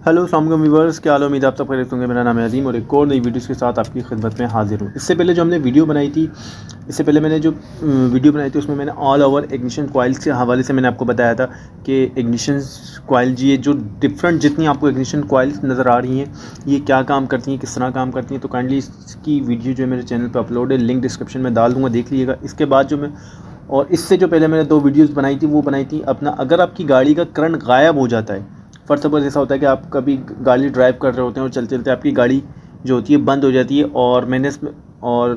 Hello अस्सलाम वालेकुम viewers, क्या हाल है? उम्मीद आप सब खैरियत होंगे। मेरा नाम है अजीम और एक और नई वीडियोस के साथ आपकी खिदमत में हाजिर हूँ। इससे पहले जो हमने वीडियो बनाई थी, इससे पहले मैंने जो वीडियो बनाई थी उसमें मैंने ऑल ओवर इग्निशन कॉइल्स के हवाले से मैंने आपको बताया था कि इग्निशन कॉइल ये जो डिफरेंट जितनी आपको इग्निशन कॉइल्स नज़र आ रही हैं ये क्या काम करती हैं, किस तरह काम करती हैं। तो काइंडली इसकी वीडियो जो है मेरे चैनल पर अपलोड है, लिंक डिस्क्रिप्शन में डाल दूँगा, देख लीजिएगा। इसके बाद जो मैं और इससे जो पहले मैंने 2 वीडियोज़ बनाई थी वो बनाई थी अपना अगर आपकी गाड़ी का करंट गायब हो जाता है। फॉर सपोज ऐसा होता है कि आप कभी गाड़ी ड्राइव कर रहे होते हैं और चलते चलते आपकी गाड़ी जो होती है बंद हो जाती है और मैंने इसमें और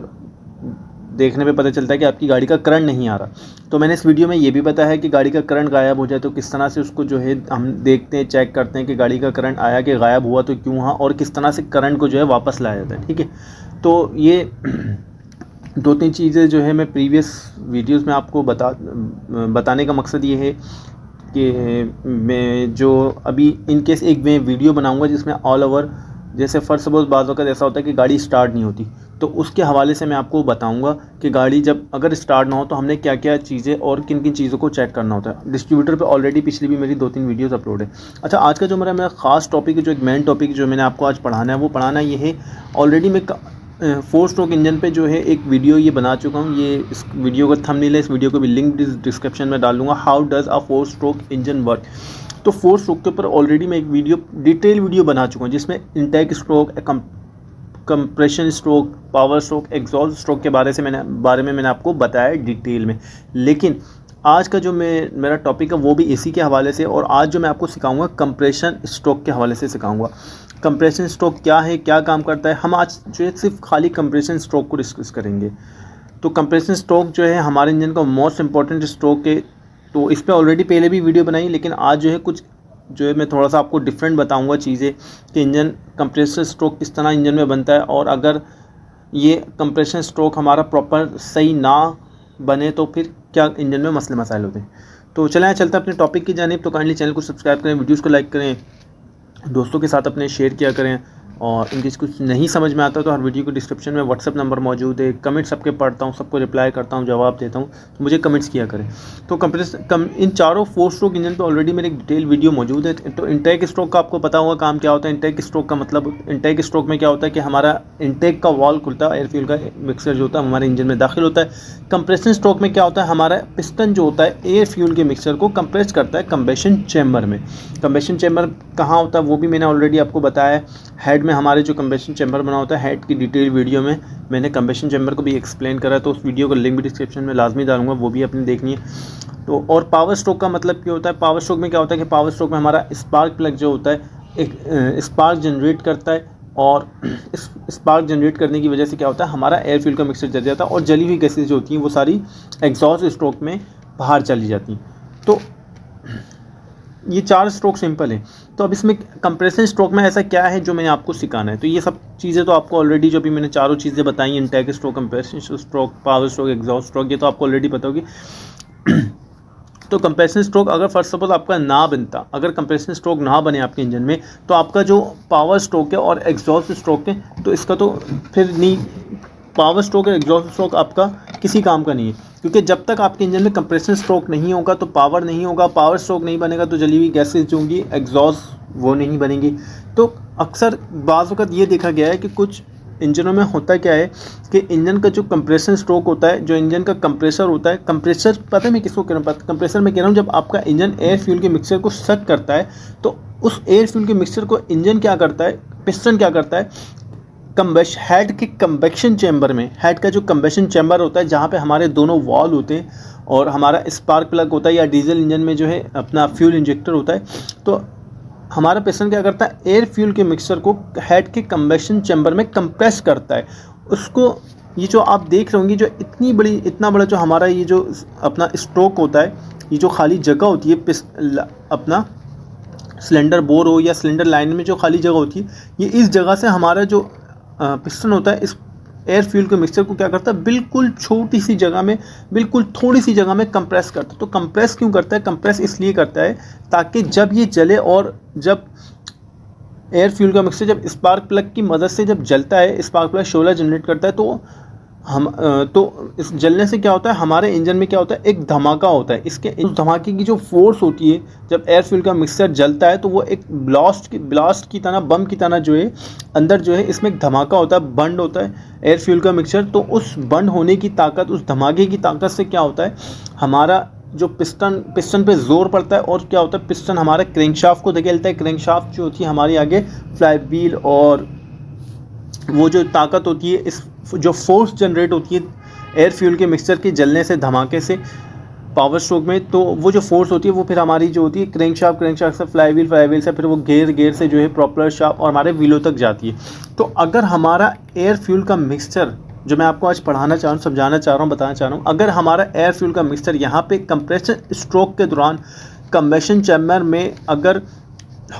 देखने पे पता चलता है कि आपकी गाड़ी का करंट नहीं आ रहा। तो मैंने इस वीडियो में ये भी बताया है कि गाड़ी का करंट गायब हो जाए तो किस तरह से उसको जो है हम देखते हैं, चेक करते हैं कि गाड़ी का करंट आया कि गायब हुआ तो क्यों हुआ और किस तरह से करंट को जो है वापस लाया जाता है। ठीक है, तो ये 2-3 चीज़ें जो है मैं प्रीवियस वीडियोस में आपको बताने का मकसद ये है कि मैं जो अभी इन केस एक मैं वीडियो बनाऊंगा जिसमें ऑल ओवर जैसे फर्स्ट सपोज बाज़ वक़्त ऐसा होता है कि गाड़ी स्टार्ट नहीं होती, तो उसके हवाले से मैं आपको बताऊंगा कि गाड़ी जब अगर स्टार्ट ना हो तो हमने क्या क्या चीज़ें और किन किन चीज़ों को चेक करना होता है। डिस्ट्रीब्यूटर पे ऑलरेडी पिछली भी मेरी 2-3 वीडियोस अपलोड है। अच्छा, आज का जो मेरा ख़ास टॉपिक है, जो एक मेन टॉपिक जो मैंने आपको आज पढ़ाना है वो पढ़ाना ये है। ऑलरेडी मैं 4 स्ट्रोक इंजन पे जो है एक वीडियो ये बना चुका हूँ। ये इस वीडियो का थंबनेल है, इस वीडियो को भी लिंक डिस्क्रिप्शन में डाल दूँगा। How does a 4 stroke engine work. तो 4 स्ट्रोक के ऊपर ऑलरेडी मैं एक वीडियो डिटेल वीडियो बना चुका हूँ जिसमें intake stroke, compression stroke, power stroke, exhaust stroke के बारे में मैंने आपको बताया डिटेल में। लेकिन आज का जो मेरा टॉपिक है वो भी इसी के हवाले से, और आज जो मैं आपको सिखाऊंगा कंप्रेशन स्ट्रोक के हवाले से सिखाऊंगा। कंप्रेशन स्ट्रोक क्या है, क्या काम करता है, हम आज जो है सिर्फ खाली कंप्रेशन स्ट्रोक को डिस्कस करेंगे। तो कंप्रेशन स्ट्रोक जो है हमारे इंजन का मोस्ट इंपॉर्टेंट स्ट्रोक है। तो इस पर ऑलरेडी पहले भी वीडियो बनाई, लेकिन आज जो है कुछ जो है मैं थोड़ा सा आपको डिफरेंट बताऊंगा चीज़ें कि इंजन कंप्रेसर स्ट्रोक किस तरह इंजन में बनता है, और अगर ये कंप्रेशन स्ट्रोक हमारा प्रॉपर सही ना बने तो फिर क्या इंजन में मसले मसाइल होते हैं। तो चलें चलते हैं अपने टॉपिक की जानिब। तो काइंडली चैनल को सब्सक्राइब करें, वीडियोज़ को लाइक करें, दोस्तों के साथ अपने शेयर किया करें, और इनकी कुछ नहीं समझ में आता तो हर वीडियो के डिस्क्रिप्शन में व्हाट्सअप नंबर मौजूद है। कमेंट्स सबके पढ़ता हूँ, सबको रिप्लाई करता हूँ, जवाब देता हूँ, तो मुझे कमेंट्स किया करें। तो इन चारों 4 स्ट्रोक इंजन पे ऑलरेडी मेरी एक डिटेल वीडियो मौजूद है। तो इनटेक स्ट्रोक का आपको पता होगा काम क्या होता है। इनटेक स्ट्रोक का मतलब, इनटेक स्ट्रोक में क्या होता है कि हमारा इनटेक का वॉल्व खुलता है, एयर फ्यूल का मिक्सर जो होता है हमारे इंजन में दाखिल होता है। कंप्रेशन स्ट्रोक में क्या होता है, हमारा पिस्टन जो होता है एयर फ्यूल के मिक्सर को कंप्रेस करता है कंबेशन चैम्बर में। कंबेशन चैम्बर कहाँ होता है वो भी मैंने ऑलरेडी आपको बताया है। हेड में हमारे जो कंबेशन चैम्बर बना होता है, हेड की डिटेल वीडियो में मैंने कंबेशन चैम्बर को भी एक्सप्लेन करा है, तो उस वीडियो का लिंक भी डिस्क्रिप्शन में लाजमी डालूंगा, वो भी अपने देखनी है। तो और पावर स्ट्रोक का मतलब क्या होता है, पावर स्ट्रोक में क्या होता है कि पावर स्ट्रोक में हमारा स्पार्क प्लग जो होता है एक स्पार्क जनरेट करता है, और इस स्पार्क जनरेट करने की वजह से क्या होता है हमारा एयर फ्यूल का मिक्सर जल जाता है और जली हुई गैसेज जो होती हैं वो सारी एग्जॉस्ट स्ट्रोक में बाहर चली जाती हैं। तो ये 4 स्ट्रोक सिंपल है। तो अब इसमें कंप्रेशन स्ट्रोक में ऐसा क्या है जो मैंने आपको सिखाना है। तो ये सब चीज़ें तो आपको ऑलरेडी जो भी मैंने चारों चीज़ें बताई, intake stroke, compression stroke, power stroke, exhaust stroke, ये तो आपको ऑलरेडी पता होगी। तो कंप्रेशन स्ट्रोक अगर फर्स्ट सपोज आपका ना बनता, अगर कंप्रेशन स्ट्रोक ना बने आपके इंजन में, तो आपका जो पावर स्ट्रोक है और एग्जॉस्ट स्ट्रोक है तो इसका तो फिर नहीं, पावर स्ट्रोक और एग्जॉस्ट स्ट्रोक आपका किसी काम का नहीं है, क्योंकि जब तक आपके इंजन में कंप्रेशन स्ट्रोक नहीं होगा तो पावर नहीं होगा, पावर स्ट्रोक नहीं बनेगा तो जली हुई गैसेज जो होंगी एग्जॉस्ट वो नहीं बनेंगी। तो अक्सर बाज़ वक़्त ये देखा गया है कि कुछ इंजनों में होता क्या है कि इंजन का जो कंप्रेशन स्ट्रोक होता है, जो इंजन का कंप्रेसर होता है, कंप्रेसर पता है मैं किसको कह रहा हूँ, कंप्रेसर में कह रहा हूँ, जब आपका इंजन एयर फ्यूल के मिक्सर को सक करता है तो उस एयर फ्यूल के मिक्सर को इंजन क्या करता है, पिस्टन क्या करता है, हेड के कंबेक्शन चैम्बर में, हेड का जो कंबेक्शन चैम्बर होता है जहाँ पे हमारे दोनों वॉल होते हैं और हमारा स्पार्क प्लग होता है, या डीजल इंजन में जो है अपना फ्यूल इंजेक्टर होता है, तो हमारा पिस्टन क्या करता है एयर फ्यूल के मिक्सर को हेड के कंबेक्शन चैम्बर में कंप्रेस करता है उसको। ये जो आप देख रहे होंगे, जो इतना बड़ा जो हमारा ये जो अपना स्ट्रोक होता है, ये जो खाली जगह होती है अपना सिलेंडर बोर हो या सिलेंडर लाइन में जो खाली जगह होती है, ये इस जगह से हमारा जो पिस्टन होता है इस एयर फ्यूल के मिक्सचर को क्या करता है, बिल्कुल छोटी सी जगह में, बिल्कुल थोड़ी सी जगह में कंप्रेस करता है। तो कंप्रेस क्यों करता है, कंप्रेस इसलिए करता है ताकि जब ये जले, और जब एयर फ्यूल का मिक्सचर जब स्पार्क प्लग की मदद से जब जलता है, स्पार्क प्लग शोला जनरेट करता है, तो तो इस जलने से क्या होता है, हमारे इंजन में क्या होता है, एक धमाका होता है। इसके इस धमाके की जो फोर्स होती है, जब एयर फ्यूल का मिक्सचर जलता है तो वो एक ब्लास्ट की तरह, बम की तरह जो है अंदर जो है इसमें एक धमाका होता है, बंड होता है एयर फ्यूल का मिक्सचर। तो उस बंड होने की ताकत, उस धमाके की ताकत से क्या होता है, हमारा जो पिस्टन पे जोर पड़ता है और क्या होता है, पिस्टन हमारे क्रैंकशाफ्ट को धकेलता है। क्रैंकशाफ्ट जो होती है हमारी आगे फ्लाई व्हील, और वो जो ताकत होती है, इस जो फोर्स जनरेट होती है एयर फ्यूल के मिक्सचर के जलने से, धमाके से, पावर स्ट्रोक में, तो वो जो फोर्स होती है वो फिर हमारी जो होती है क्रैंकशाफ्ट से फ्लाई व्हील से फिर वो गेयर से जो है प्रोपेलर शाफ्ट और हमारे व्हीलों तक जाती है। तो अगर हमारा एयर फ्यूल का मिक्सचर, जो मैं आपको आज पढ़ाना चाह रहा हूँ, समझाना चाह रहा हूँ, बताना चाह रहा हूँ, अगर हमारा एयर फ्यूल का मिक्सचर यहाँ पे कंप्रेशन स्ट्रोक के दौरान कंबेशन चैम्बर में अगर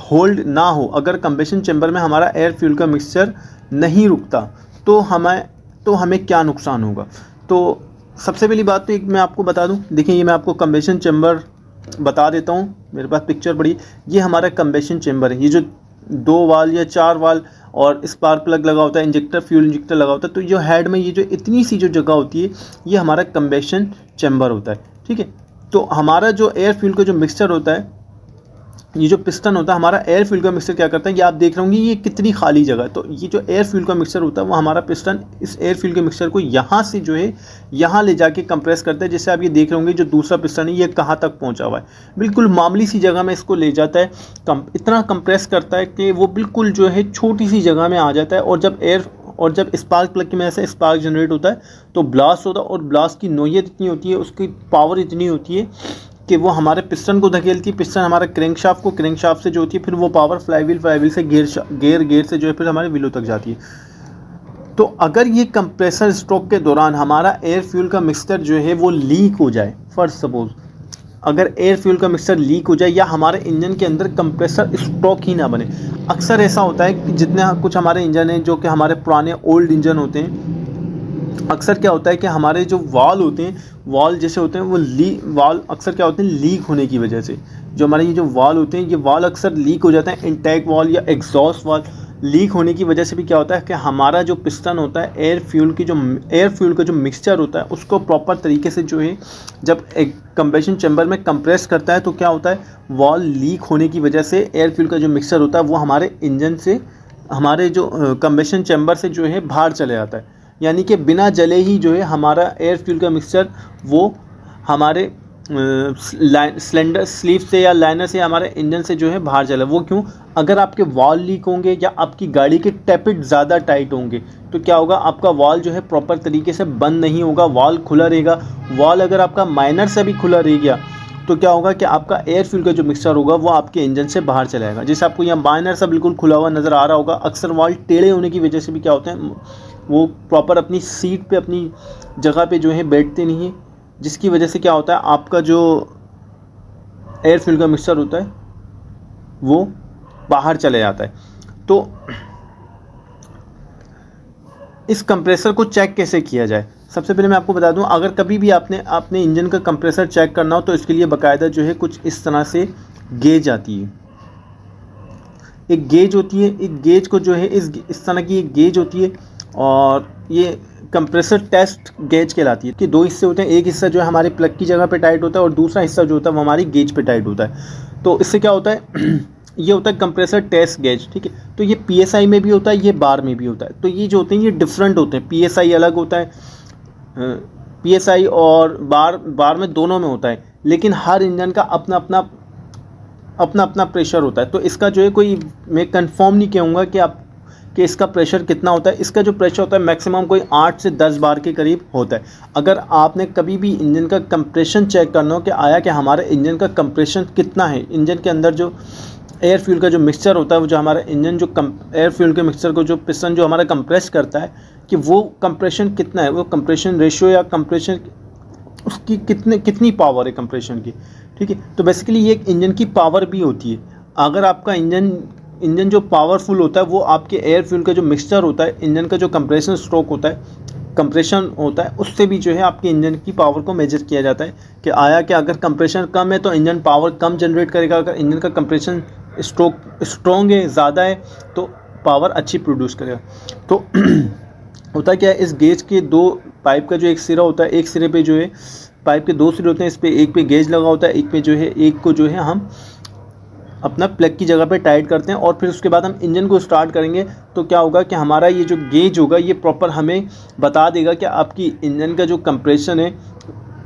होल्ड ना हो, अगर कंबेशन चैम्बर में हमारा एयर फ्यूल का मिक्सचर नहीं रुकता, तो हमें क्या नुकसान होगा। तो सबसे पहली बात तो एक मैं आपको बता दूं, देखिए ये मैं आपको कंबेशन चैम्बर बता देता हूं, मेरे पास पिक्चर पड़ी, ये हमारा कंबेशन चैम्बर है। ये जो 2 वाल या 4 वाल और स्पार्क प्लग लगा होता है, इंजेक्टर, फ्यूल इंजेक्टर लगा होता है, तो जो हेड में ये जो इतनी सी जो जगह होती है, ये हमारा कंबेशन चैम्बर होता है, ठीक है। तो हमारा जो एयर फ्यूल का जो मिक्सचर होता है, ये जो पिस्टन होता है, हमारा एयर फ्यूल का मिक्सचर क्या करता है, ये आप देख रहे होंगे ये कितनी खाली जगह है। तो ये जो एयर फ्यूल का मिक्सचर होता है, वो हमारा पिस्टन इस एयर फ्यूल के मिक्सचर को यहाँ से जो है यहाँ ले जाके कंप्रेस करता है। जैसे आप ये देख रहे होंगे जो दूसरा पिस्टन है ये कहाँ तक पहुँचा हुआ है, बिल्कुल मामूली सी जगह में इसको ले जाता है, इतना कंप्रेस करता है कि वो बिल्कुल जो है छोटी सी जगह में आ जाता है। और जब स्पार्क प्लग की वजह से स्पार्क जनरेट होता है तो ब्लास्ट होता है, और ब्लास्ट की नोयत इतनी होती है, उसकी पावर इतनी होती है कि वो हमारे पिस्टन को धकेलती है। पिस्टन हमारे क्रैंकशाफ्ट से जो होती है, फिर वो पावर फ्लाई व्हील से गेयर से जो है फिर हमारे व्हीलों तक जाती है। तो अगर ये कंप्रेसर स्ट्रोक के दौरान हमारा एयर फ्यूल का मिक्सचर जो है वो लीक हो जाए, फर्स्ट सपोज अगर एयर फ्यूल का मिक्सचर लीक हो जाए, या हमारे इंजन के अंदर कंप्रेसर स्ट्रोक ही ना बने। अक्सर ऐसा होता है कि जितने कुछ हमारे इंजन हैं, जो कि हमारे पुराने ओल्ड इंजन होते हैं, अक्सर क्या होता है कि हमारे जो वाल होते हैं, वाल जैसे होते हैं वो वाल अक्सर क्या होते हैं, लीक होने की वजह से, जो हमारे ये जो वाल होते हैं, ये वाल अक्सर लीक हो जाते हैं। इंटेक वाल या एग्जॉस्ट वाल लीक होने की वजह से भी क्या होता है कि हमारा जो पिस्टन होता है, एयर फ्यूल का जो मिक्सचर होता है, उसको प्रॉपर तरीके से जो है जब एक कंबेशन चैम्बर में कंप्रेस करता है, तो क्या होता है, वाल लीक होने की वजह से एयर फ्यूल का जो मिक्सचर होता है वो हमारे इंजन से, हमारे जो कंबेशन चैम्बर से जो है बाहर चले जाता है। यानी कि बिना जले ही जो है हमारा एयर फ्यूल का मिक्सचर वो हमारे सिलेंडर स्लीव से या लाइनर से, हमारे इंजन से जो है बाहर चला। वो क्यों, अगर आपके वाल लीक होंगे या आपकी गाड़ी के टैपिट ज़्यादा टाइट होंगे, तो क्या होगा, आपका वाल जो है प्रॉपर तरीके से बंद नहीं होगा, वाल खुला रहेगा। वाल अगर आपका माइनर से भी खुला रह गया, तो क्या होगा कि आपका एयर फ्यूल का जो मिक्सचर होगा वो आपके इंजन से बाहर चला जाएगा। जैसे आपको यहाँ माइनर सा बिल्कुल खुला हुआ नज़र आ रहा होगा, अक्सर वाल टेढ़े होने की वजह से भी क्या होते हैं, वो प्रॉपर अपनी सीट पे, अपनी जगह पे जो है बैठते नहीं है, जिसकी वजह से क्या होता है, आपका जो एयर फ्यूल का मिक्सचर होता है वो बाहर चले जाता है। तो इस कंप्रेसर को चेक कैसे किया जाए, सबसे पहले मैं आपको बता दूं, अगर कभी भी आपने अपने इंजन का कंप्रेसर चेक करना हो, तो इसके लिए बाकायदा जो है कुछ इस तरह से गेज आती है। एक गेज होती है, एक गेज को जो है इस तरह की एक गेज होती है, और ये कंप्रेसर टेस्ट गेज कहलाती है। कि 2 हिस्से होते हैं, एक हिस्सा जो है हमारे प्लग की जगह पे टाइट होता है, और दूसरा हिस्सा जो होता है वो हमारी गेज पे टाइट होता है। तो इससे क्या होता है ये होता है कंप्रेसर टेस्ट गेज, ठीक है। तो ये PSI में भी होता है, ये बार में भी होता है। तो ये जो होते हैं ये डिफरेंट होते हैं, PSI अलग होता है, PSI और बार में दोनों में होता है, लेकिन हर इंजन का अपना अपना प्रेशर होता है। तो इसका जो है कोई, मैं कंफर्म नहीं कहूँगा कि इसका प्रेशर कितना होता है। इसका जो प्रेशर होता है मैक्सिमम कोई 8 से 10 बार के करीब होता है। अगर आपने कभी भी इंजन का कंप्रेशन चेक करना हो कि आया कि हमारे इंजन का कंप्रेशन कितना है, इंजन के अंदर जो एयर फ्यूल का जो मिक्सचर होता है, वो जो हमारा इंजन जो एयर फ्यूल के मिक्सचर को जो पिस्टन जो हमारा कंप्रेस करता है, कि वो कंप्रेशन कितना है, वो कंप्रेशन रेशियो या कंप्रेशन उसकी कितनी पावर है कंप्रेशन की, ठीक है। तो बेसिकली ये एक इंजन की पावर भी होती है। अगर आपका इंजन जो पावरफुल होता है, वो आपके एयर फ्यूल का जो मिक्सचर होता है, इंजन का जो कंप्रेशन स्ट्रोक होता है, कंप्रेशन होता है, उससे भी जो है आपके इंजन की पावर को मेजर किया जाता है कि आया कि अगर कंप्रेशन कम है तो इंजन पावर कम जनरेट करेगा, अगर इंजन का कंप्रेशन स्ट्रॉन्ग है, ज़्यादा है, तो पावर अच्छी प्रोड्यूस करेगा। तो होता क्या है, इस गेज के 2 पाइप का जो एक सिरा होता है, एक सिरे पे जो है पाइप के 2 सिरे होते हैं, इस पे एक पे गेज लगा होता है, एक पे जो है एक को जो है हम अपना प्लग की जगह पे टाइट करते हैं और फिर उसके बाद हम इंजन को स्टार्ट करेंगे तो क्या होगा कि हमारा ये जो गेज होगा ये प्रॉपर हमें बता देगा कि आपकी इंजन का जो कंप्रेशन है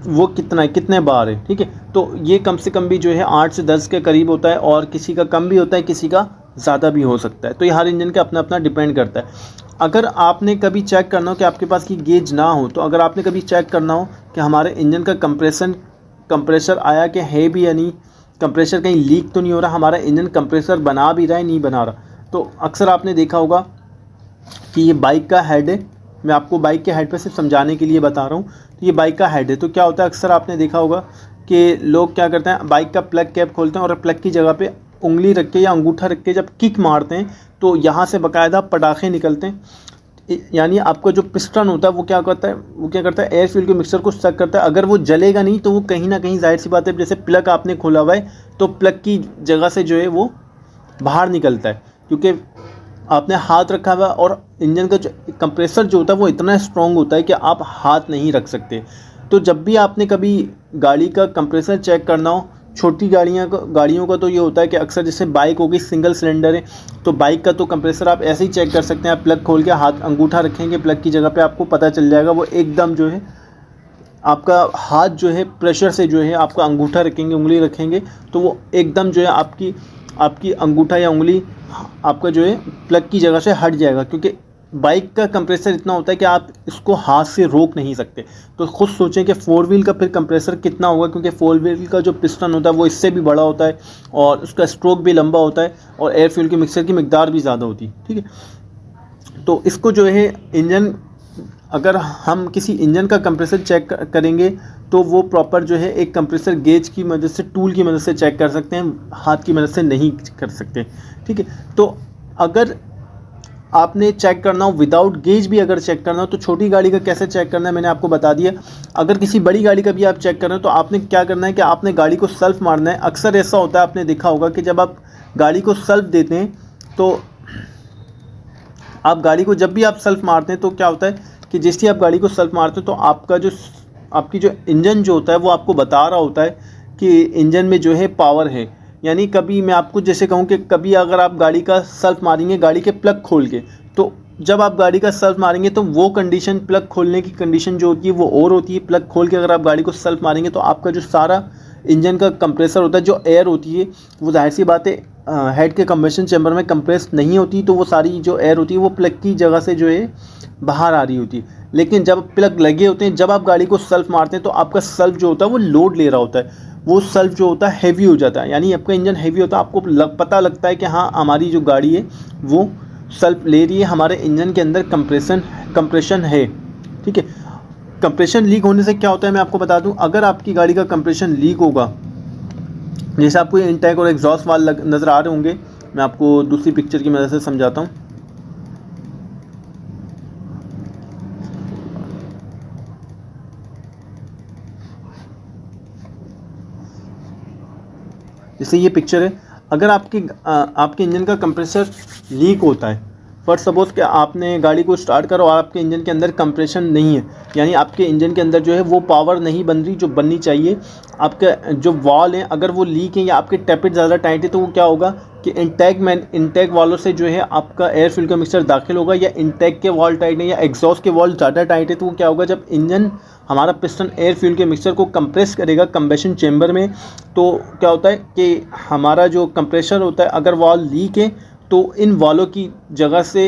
वो कितना है, कितने बार है। ठीक है, तो ये कम से कम भी जो है 8 से 10 के करीब होता है और किसी का कम भी होता है, किसी का ज़्यादा भी हो सकता है। तो ये हर इंजन का अपना अपना डिपेंड करता है। अगर आपने कभी चेक करना हो कि आपके पास की गेज ना हो, तो अगर आपने कभी चेक करना हो कि हमारे इंजन का कंप्रेसर आया कि है भी या नहीं, कंप्रेसर कहीं लीक तो नहीं हो रहा, हमारा इंजन कंप्रेसर बना भी रहा है नहीं बना रहा, तो अक्सर आपने देखा होगा कि ये बाइक का हेड है। मैं आपको बाइक के हेड पे सिर्फ समझाने के लिए बता रहा हूँ। तो ये बाइक का हेड है, तो क्या होता है अक्सर आपने देखा होगा कि लोग क्या करते हैं, बाइक का प्लग कैप खोलते हैं और प्लग की जगह पे उंगली रख के या अंगूठा रख के जब किक मारते हैं तो यहाँ से बाकायदा पटाखे निकलते हैं। यानी आपका जो पिस्टन होता है वो क्या करता है, एयर फ्यूल के मिक्सचर को सक करता है। अगर वो जलेगा नहीं तो वो कहीं ना कहीं, जाहिर सी बात है, जैसे प्लग आपने खोला हुआ है तो प्लग की जगह से जो है वो बाहर निकलता है, क्योंकि आपने हाथ रखा हुआ और इंजन का जो कंप्रेसर जो होता है वो इतना स्ट्रॉन्ग होता है कि आप हाथ नहीं रख सकते। तो जब भी आपने कभी गाड़ी का कंप्रेसर चेक करना हो, छोटी गाड़ियों का तो ये होता है कि अक्सर जैसे बाइक होगी सिंगल सिलेंडर है तो बाइक का तो कंप्रेसर आप ऐसे ही चेक कर सकते हैं। आप प्लग खोल के हाथ अंगूठा रखेंगे प्लग की जगह पे, आपको पता चल जाएगा। वो एकदम जो है आपका हाथ जो है प्रेशर से जो है आपका अंगूठा रखेंगे, उंगली रखेंगे तो वो एकदम जो है आपकी अंगूठा या उंगली आपका जो है प्लग की जगह से हट जाएगा, क्योंकि बाइक का कंप्रेसर इतना होता है कि आप इसको हाथ से रोक नहीं सकते। तो खुद सोचें कि 4 व्हील का फिर कंप्रेसर कितना होगा, क्योंकि 4 व्हील का जो पिस्टन होता है वो इससे भी बड़ा होता है और उसका स्ट्रोक भी लंबा होता है और एयर फ्यूल के मिक्सर की मिकदार भी ज़्यादा होती है। ठीक है, तो इसको जो है इंजन, अगर हम किसी इंजन का कंप्रेसर चेक करेंगे तो वो प्रॉपर जो है एक कंप्रेसर गेज की मदद से, टूल की मदद से चेक कर सकते हैं, हाथ की मदद से नहीं कर सकते। ठीक है, तो अगर आपने चेक करना हो विदाउट गेज भी अगर चेक करना हो तो छोटी गाड़ी का कैसे चेक करना है मैंने आपको बता दिया। अगर किसी बड़ी गाड़ी का भी आप चेक कर रहे हो तो आपने क्या करना है कि आपने गाड़ी को सेल्फ मारना है। अक्सर ऐसा होता है, आपने देखा होगा कि जब आप गाड़ी को सेल्फ देते हैं तो आप गाड़ी को, जब भी आप सेल्फ मारते हैं तो क्या होता है कि जैसे आप गाड़ी को सेल्फ मारते हो तो आपकी जो इंजन जो होता है वो आपको बता रहा होता है कि इंजन में जो है पावर है। यानी कभी मैं आपको जैसे कहूँ कि कभी अगर आप गाड़ी का सेल्फ मारेंगे गाड़ी के प्लग खोल के, तो जब आप गाड़ी का सेल्फ मारेंगे तो वो कंडीशन, प्लग खोलने की कंडीशन जो होती है वो और होती है। प्लग खोल के अगर आप गाड़ी को सेल्फ मारेंगे तो आपका जो सारा इंजन का कंप्रेसर होता है, जो एयर होती है वो जाहिर सी बात है हेड के कंबशन चैम्बर में कंप्रेस नहीं होती, तो वो सारी जो एयर होती है वो प्लग की जगह से जो है बाहर आ रही होती है। लेकिन जब प्लग लगे होते हैं, जब आप गाड़ी को सेल्फ मारते हैं तो आपका सेल्फ जो होता है वो लोड ले रहा होता है, वो सेल्फ जो होता है हैवी हो जाता है। यानी आपका इंजन हैवी होता है, आपको पता लगता है कि हाँ हमारी जो गाड़ी है वो सेल्फ ले रही है, हमारे इंजन के अंदर कंप्रेशन है। ठीक है, कंप्रेशन लीक होने से क्या होता है मैं आपको बता दूं, अगर आपकी गाड़ी का कंप्रेशन लीक होगा, जैसे आपको इनटेक और एग्जॉस्ट वाल नज़र आ रहे होंगे, मैं आपको दूसरी पिक्चर की मदद से समझाता हूँ। जैसे ये पिक्चर है, अगर आपके इंजन का कंप्रेसर लीक होता है, फर्स्ट सपोज कि आपने गाड़ी को स्टार्ट करो और आपके इंजन के अंदर कंप्रेशन नहीं है, यानी आपके इंजन के अंदर जो है वो पावर नहीं बन रही जो बननी चाहिए, आपके जो वॉल हैं अगर वो लीक है या आपके टैपेट ज़्यादा टाइट है, तो वो क्या होगा कि इंटेक वालों से जो है आपका एयर फ्यूल का मिक्सचर दाखिल होगा, या इंटेक के वॉल टाइट है या एग्जॉस्ट के वॉल ज़्यादा टाइट है, तो वो क्या होगा जब इंजन हमारा पिस्टन एयर फ्यूल के मिक्सचर को कंप्रेस करेगा कंबशन चेंबर में, तो क्या होता है कि हमारा जो कंप्रेशर होता है, अगर वॉल लीक है तो इन वॉलों की जगह से,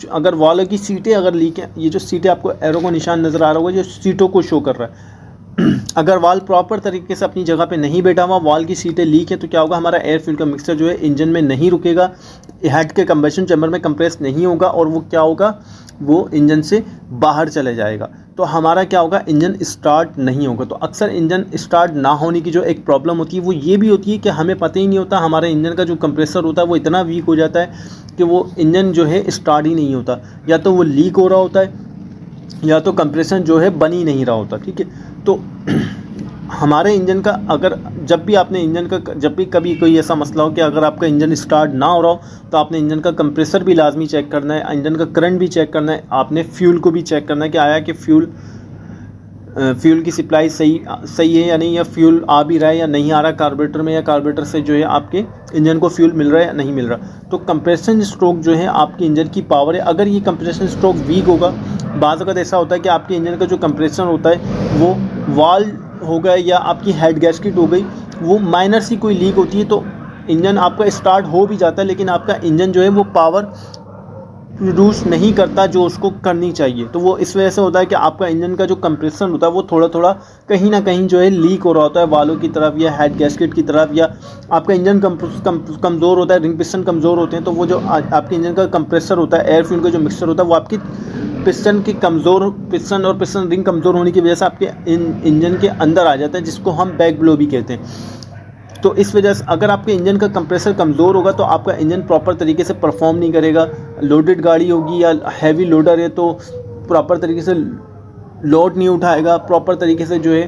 अगर वॉलों की सीटें अगर लीक हैं, ये जो सीटें आपको एरो का निशान नज़र आ रहा होगा जो सीटों को शो कर रहा है, अगर वॉल प्रॉपर तरीके से अपनी जगह पे नहीं बैठा हुआ, वॉल की सीटें लीक है, तो क्या होगा हमारा एयर फ्यूल का मिक्सचर जो है इंजन में नहीं रुकेगा, हेड के कंबशन चैम्बर में कंप्रेस नहीं होगा और वो क्या होगा, वो इंजन से बाहर चले जाएगा, तो हमारा क्या होगा, इंजन स्टार्ट नहीं होगा। तो अक्सर इंजन स्टार्ट ना होने की जो एक प्रॉब्लम होती है वो ये भी होती है कि हमें पता ही नहीं होता, हमारे इंजन का जो कंप्रेसर होता है वो इतना वीक हो जाता है कि वो इंजन जो है स्टार्ट ही नहीं होता, या तो वो लीक हो रहा होता है या तो कंप्रेशन जो है बन ही नहीं रहा होता। ठीक है, तो हमारे इंजन का अगर जब भी कभी कोई ऐसा मसला हो कि अगर आपका इंजन स्टार्ट ना हो रहा हो, तो आपने इंजन का कंप्रेसर भी लाजमी चेक करना है, इंजन का करंट भी चेक करना है, आपने फ्यूल को भी चेक करना है कि आया कि फ्यूल फ्यूल की सप्लाई सही है या नहीं, या फ्यूल आ भी रहा है या नहीं आ रहा कार्बोरेटर में, या कार्बोरेटर से जो है आपके इंजन को फ्यूल मिल रहा है या नहीं मिल रहा। तो कंप्रेशन स्ट्रोक जो है आपके इंजन की पावर है। अगर ये कंप्रेशन स्ट्रोक वीक होगा, बाज़ अगर ऐसा होता है कि आपके इंजन का जो कंप्रेशन होता है वो वाल्व हो गया या आपकी हेड गैस्केट हो गई, वो माइनर सी कोई लीक होती है, तो इंजन आपका स्टार्ट हो भी जाता है लेकिन आपका इंजन जो है वो पावर प्रोड्यूस नहीं करता जो उसको करनी चाहिए। तो वो इस वजह से होता है कि आपका इंजन का जो कंप्रेशन होता है वो थोड़ा थोड़ा कहीं ना कहीं जो है लीक हो रहा होता है वालों की तरफ या हेड गैस्केट की तरफ, या आपका इंजन कमज़ोर होता है, रिंग पिस्टन कमज़ोर होते हैं। तो वो जो आपके इंजन का कंप्रेसर होता है, एयर फ्यूल का जो मिक्सचर होता है, वो आपकी पिस्टन और पिस्टन रिंग कमज़ोर होने की वजह से आपके इंजन के अंदर आ जाता है, जिसको हम बैक ब्लो भी कहते हैं। तो इस वजह से अगर आपके इंजन का कंप्रेसर कमज़ोर होगा तो आपका इंजन प्रॉपर तरीके से परफॉर्म नहीं करेगा। लोडेड गाड़ी होगी या हैवी लोडर है तो प्रॉपर तरीके से लोड नहीं उठाएगा, प्रॉपर तरीके से जो है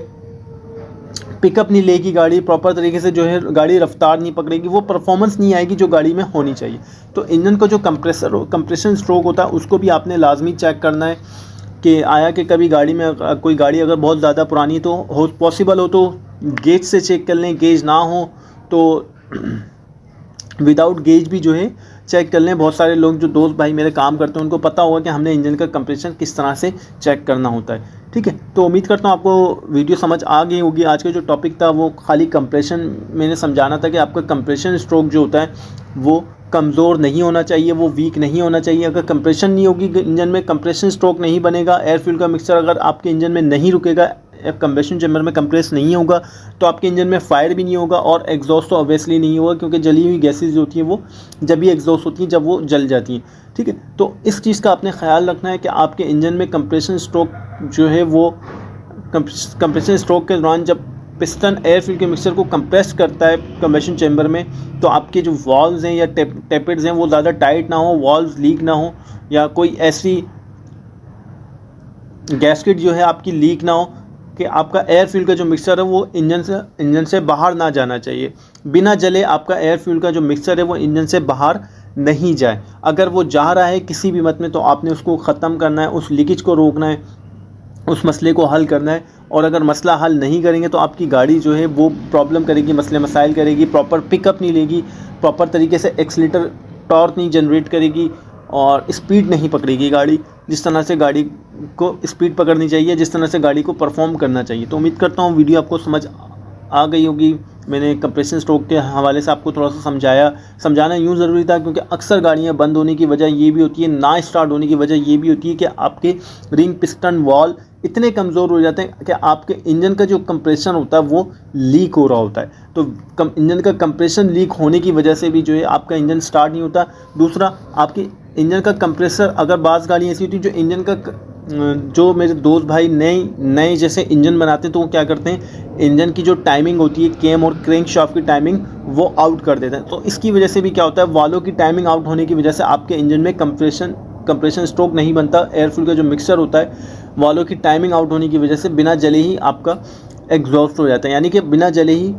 पिकअप नहीं लेगी गाड़ी, प्रॉपर तरीके से जो है गाड़ी रफ्तार नहीं पकड़ेगी, वो परफॉर्मेंस नहीं आएगी जो गाड़ी में होनी चाहिए। तो इंजन का जो कंप्रेशन स्ट्रोक होता है उसको भी आपने लाजमी चेक करना है कि आया कि कभी गाड़ी में कोई गाड़ी अगर बहुत ज़्यादा पुरानी तो पॉसिबल हो तो गेज से चेक कर लें, गेज ना हो तो विदाउट गेज भी जो है चेक कर लें। बहुत सारे लोग जो दोस्त भाई मेरे काम करते हैं उनको पता होगा कि हमने इंजन का कंप्रेशन किस तरह से चेक करना होता है। ठीक है, तो उम्मीद करता हूँ आपको वीडियो समझ आ गई होगी। आज का जो टॉपिक था वो खाली कंप्रेशन मैंने समझाना था कि आपका कंप्रेशन स्ट्रोक जो होता है वो कमज़ोर नहीं होना चाहिए, वो वीक नहीं होना चाहिए। अगर कंप्रेशन नहीं होगी इंजन में, कंप्रेशन स्ट्रोक नहीं बनेगा, एयर फ्यूल का मिक्सचर अगर आपके इंजन में नहीं रुकेगा, कंबेशन चैम्बर में कंप्रेस नहीं होगा तो आपके इंजन में फायर भी नहीं होगा और एग्जॉस्ट तो ऑब्वियसली नहीं होगा, क्योंकि जली हुई गैसेज होती हैं वो जब भी एग्जॉस्ट होती हैं जब वो जल जाती हैं। ठीक है, तो इस चीज़ का आपने ख्याल रखना है कि आपके इंजन में कंप्रेशन स्ट्रोक जो है वो कंप्रेशन स्ट्रोक के दौरान जब पिस्टन एयर फ्यूल के मिक्सचर को कंप्रेस करता है कंबेशन चैम्बर में, तो आपके जो वॉल्व्स हैं या टेपिड्स हैं वो ज़्यादा टाइट ना हो, वॉल्व्स लीक ना हो, या कोई ऐसी गैस्केट जो है आपकी लीक ना हो कि आपका एयर फ्यूल का जो मिक्सचर है वो इंजन से बाहर ना जाना चाहिए। बिना जले आपका एयर फ्यूल का जो मिक्सचर है वो इंजन से बाहर नहीं जाए। अगर वो जा रहा है किसी भी मत में तो आपने उसको ख़त्म करना है, उस लीकेज को रोकना है, उस मसले को हल करना है। और अगर मसला हल नहीं करेंगे तो आपकी गाड़ी जो है वो प्रॉब्लम करेगी, मसले मसाइल करेगी, प्रॉपर पिकअप नहीं लेगी, प्रॉपर तरीके से एक्सीलेटर टॉर्क नहीं जनरेट करेगी और स्पीड नहीं पकड़ेगी गाड़ी जिस तरह से गाड़ी को स्पीड पकड़नी चाहिए, जिस तरह से गाड़ी को परफॉर्म करना चाहिए। तो उम्मीद करता हूँ वीडियो आपको समझ आ गई होगी। मैंने कंप्रेशन स्ट्रोक के हवाले से आपको थोड़ा सा समझाना यूँ ज़रूरी था क्योंकि अक्सर गाड़ियाँ बंद होने की वजह ये भी होती है, ना स्टार्ट होने की वजह ये भी होती है कि आपके रिंग पिस्टन वॉल इतने कमज़ोर हो जाते हैं कि आपके इंजन का जो कंप्रेशन होता है वो लीक हो रहा होता है। तो इंजन का कंप्रेशन लीक होने की वजह से भी जो है आपका इंजन स्टार्ट नहीं होता। दूसरा, आपकी इंजन का कंप्रेसर, अगर बाज़ गाड़ियाँ ऐसी होती हैं जो इंजन का जो मेरे दोस्त भाई नए जैसे इंजन बनाते हैं तो वो क्या करते हैं, इंजन की जो टाइमिंग होती है कैम और क्रैंक शाफ्ट की टाइमिंग वो आउट कर देते हैं। तो इसकी वजह से भी क्या होता है, वालों की टाइमिंग आउट होने की वजह से आपके इंजन में कंप्रेशन स्ट्रोक नहीं बनता। एयर फ्यूल का जो मिक्सचर होता है वालों की टाइमिंग आउट होने की वजह से बिना जले ही आपका एग्जॉस्ट हो जाता है, यानी कि बिना जले ही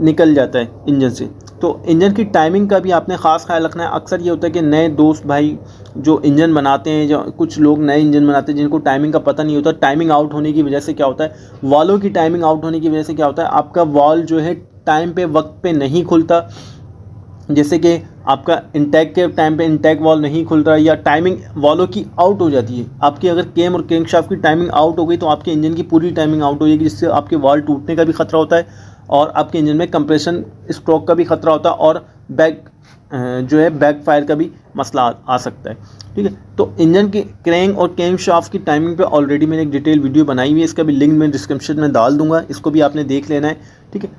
निकल जाता है इंजन से। तो इंजन की टाइमिंग का भी आपने ख़ास ख्याल रखना है। अक्सर ये होता है कि नए दोस्त भाई जो इंजन बनाते हैं, जो कुछ लोग नए इंजन बनाते हैं जिनको टाइमिंग का पता नहीं होता, टाइमिंग आउट होने की वजह से क्या होता है, वालों की टाइमिंग आउट होने की वजह से क्या होता है, आपका वॉल जो है टाइम पे वक्त पे नहीं खुलता। जैसे कि आपका इंटेक के टाइम पे इंटेक वॉल नहीं खुल रहा है या टाइमिंग वॉलों की आउट हो जाती है। आपकी अगर केम और क्रैंक शाफ्ट की टाइमिंग आउट हो गई तो आपके इंजन की पूरी टाइमिंग आउट हो जाएगी, जिससे आपके वॉल टूटने का भी खतरा होता है और आपके इंजन में कंप्रेशन स्ट्रोक का भी खतरा होता है और बैक फायर का भी मसला आ सकता है। ठीक है, तो इंजन के क्रैंक और कैम शाफ्ट की टाइमिंग पे ऑलरेडी मैंने एक डिटेल वीडियो बनाई हुई है, इसका भी लिंक मैं डिस्क्रिप्शन में डाल दूंगा, इसको भी आपने देख लेना है। ठीक है,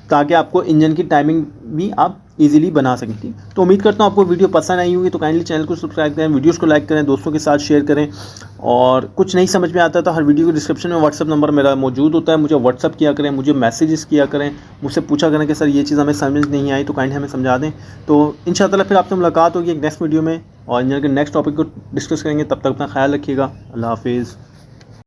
ताकि आपको इंजन की टाइमिंग भी आप इजीली बना सकें। तो उम्मीद करता हूँ आपको वीडियो पसंद आई होगी, तो काइंडली चैनल को सब्सक्राइब करें, वीडियोस को लाइक करें, दोस्तों के साथ शेयर करें। और कुछ नहीं समझ में आता तो हर वीडियो के डिस्क्रिप्शन में व्हाट्सअप नंबर मेरा मौजूद होता है, मुझे व्हाट्सअप किया करें, मुझे मैसेजेस किया करें, मुझसे पूछा करें कि सर ये चीज़ हमें समझ नहीं आई तो काइंडली हमें समझा दें। तो इंशाअल्लाह फिर आपसे मुलाकात होगी एक नेक्स्ट वीडियो में और इंजन के नेक्स्ट टॉपिक को डिस्कस करेंगे। तब तक अपना ख्याल रखिएगा। अल्लाह हाफिज़।